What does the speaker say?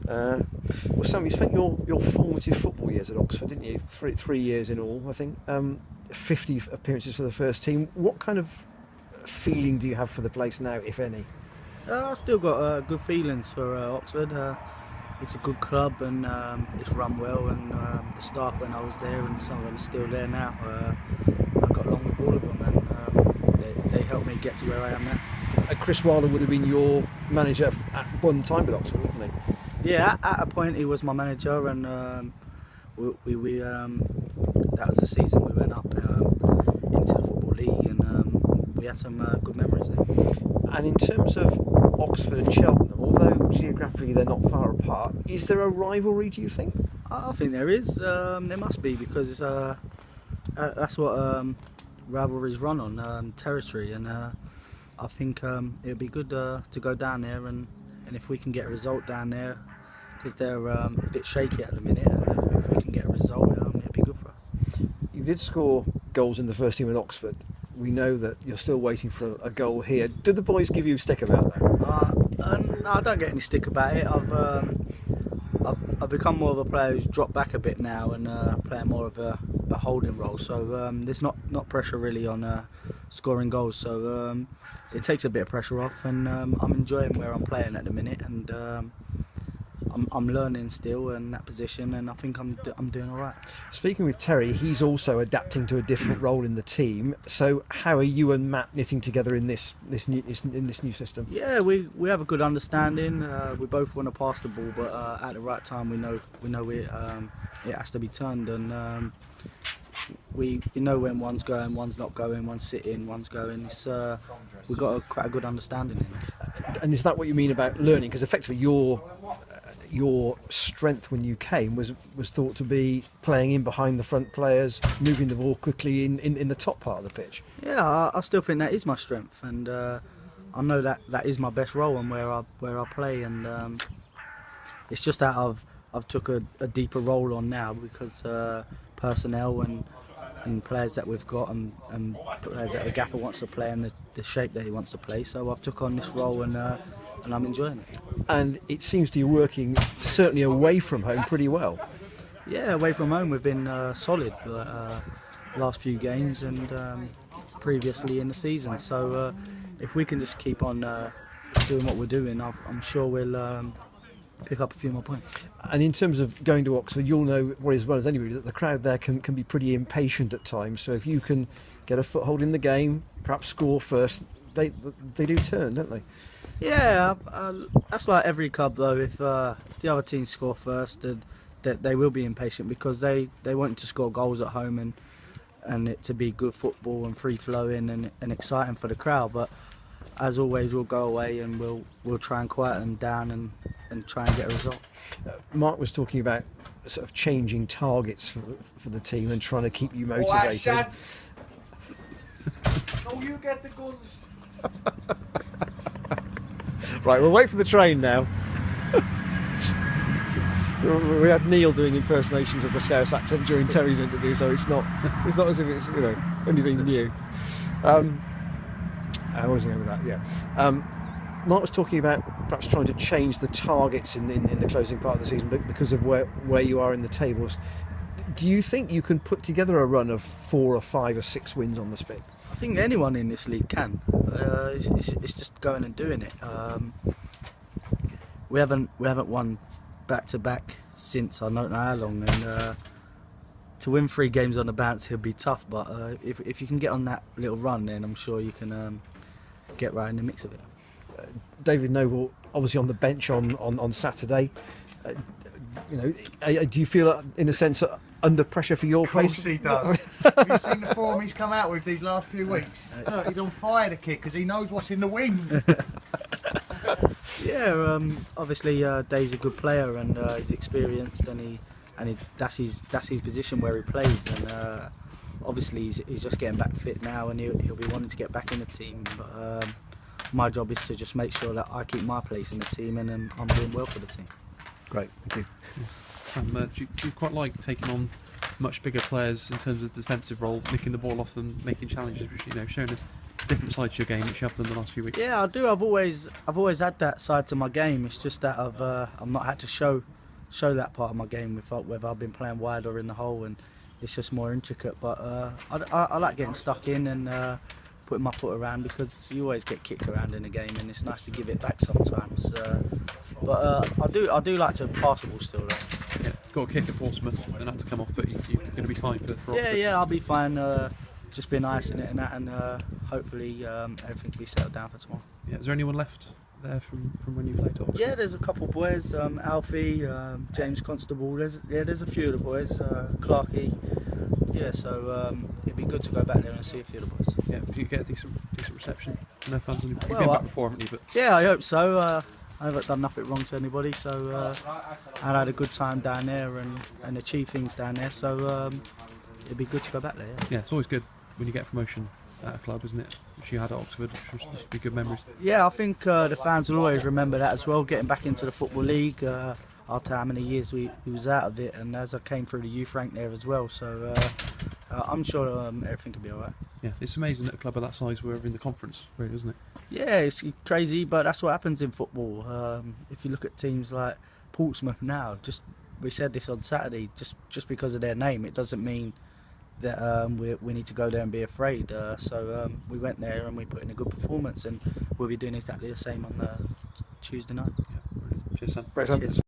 Well, Sam, you spent your formative football years at Oxford, didn't you? Three years in all, I think. 50 appearances for the first team. What kind of feeling do you have for the place now, if any? I've still got good feelings for Oxford. It's a good club and it's run well, and the staff when I was there, and some of them are still there now. I got along with all of them, and they helped me get to where I am now. Chris Wilder would have been your manager at one time at Oxford, wouldn't he? Yeah, at a point he was my manager, and we that was the season we went up into the Football League, and we had some good memories there. And in terms of Oxford and Cheltenham, although geographically they're not far apart, is there a rivalry, do you think? I think there is. There must be, because that's what rivalries run on, territory, and I think it would be good to go down there, and if we can get a result down there, because they're a bit shaky at the minute, and if we can get a result, it'd be good for us. You did score goals in the first team at Oxford. We know that you're still waiting for a goal here. Did the boys give you stick about that? No, I don't get any stick about it. I've become more of a player who's dropped back a bit now and playing more of a holding role. So there's not pressure really on scoring goals. So it takes a bit of pressure off, and I'm enjoying where I'm playing at the minute, and I'm learning still in that position, and I think I'm doing all right. Speaking with Terry, he's also adapting to a different role in the team. So how are you and Matt knitting together in this new system? Yeah, we have a good understanding. We both want to pass the ball, but at the right time we know it has to be turned, and we know when one's going, one's not going, one's sitting, one's going. We've got quite a good understanding in it. And is that what you mean about learning? Because effectively your strength when you came was thought to be playing in behind the front players, moving the ball quickly in the top part of the pitch. Yeah, I still think that is my strength, and I know that is my best role and where I play, and it's just that I've took a deeper role on now because personnel and players that we've got and players that the gaffer wants to play and the shape that he wants to play. So I've took on this role, and I'm enjoying it. And it seems to be working certainly away from home pretty well. Yeah, away from home we've been solid last few games and previously in the season. So if we can just keep on doing what we're doing, I'm sure we'll pick up a few more points. And in terms of going to Oxford, you'll know as well as anybody that the crowd there can be pretty impatient at times. So if you can get a foothold in the game, perhaps score first, they do turn, don't they? Yeah, that's like every club though. If the other teams score first, they will be impatient because they want to score goals at home and it to be good football and free flowing and exciting for the crowd. But as always, we'll go away and we'll try and quiet them down and try and get a result. Mark was talking about sort of changing targets for the team and trying to keep you motivated. Oh, you get the guns. Right, we'll wait for the train now. We had Neil doing impersonations of the Scouse accent during Terry's interview, so it's not as if it's anything new. I was going with that, yeah. Mark was talking about perhaps trying to change the targets in the closing part of the season because of where you are in the tables. Do you think you can put together a run of 4 or 5 or 6 wins on the spin? I think anyone in this league can. It's just going and doing it. We haven't won back to back since I don't know how long, and to win 3 games on the bounce it'll be tough. But if you can get on that little run, then I'm sure you can get right in the mix of it. David Noble, obviously on the bench on Saturday. Do you feel in a sense under pressure for your place? Of course he does. Have you seen the form he's come out with these last few weeks? Look, he's on fire, the kid, because he knows what's in the wing. Yeah, obviously Dave's a good player and he's experienced, and that's his position where he plays, and obviously he's just getting back fit now, and he'll be wanting to get back in the team. But my job is to just make sure that I keep my place in the team, and I'm doing well for the team. Great, thank you. Do you quite like taking on much bigger players in terms of defensive role, nicking the ball off them, making challenges, which showing different side to your game which you have done the last few weeks? Yeah, I do. I've always had that side to my game. It's just that I've not had to show that part of my game whether I've been playing wide or in the hole, and it's just more intricate. But I like getting stuck in and putting my foot around, because you always get kicked around in a game, and it's nice to give it back sometimes. But I do like to pass the ball still, though. Yeah, got a kick at Portsmouth and had to come off, but you're going to be fine for Oxford. Yeah, I'll be fine. Just be nice in it and that, and hopefully everything will be settled down for tomorrow. Yeah, is there anyone left there from when you played at Oxford? Yeah, there's a couple of boys, Alfie, James Constable. There's a few of the boys, Clarkey. Yeah, so it'd be good to go back there and see a few of the boys. Yeah, do you get a decent reception from their fans? You've Well, been back before, haven't you? But yeah, I hope so. I haven't done nothing wrong to anybody, so I had a good time down there and achieved things down there. So it'd be good to go back there. yeah, it's always good when you get promotion at a club, isn't it? Which you had at Oxford, which must be good memories. Yeah, I think the fans will always remember that as well. Getting back into the Football League after how many years we was out of it, and as I came through the youth rank there as well. So I'm sure everything will be all right. Yeah, it's amazing that a club of that size were in the conference, really, isn't it? Yeah, it's crazy, but that's what happens in football. If you look at teams like Portsmouth now, we said this on Saturday, just because of their name, it doesn't mean that we need to go there and be afraid. So we went there and we put in a good performance, and we'll be doing exactly the same on Tuesday night. Yeah, cheers, Sam. Great, Sam. Cheers.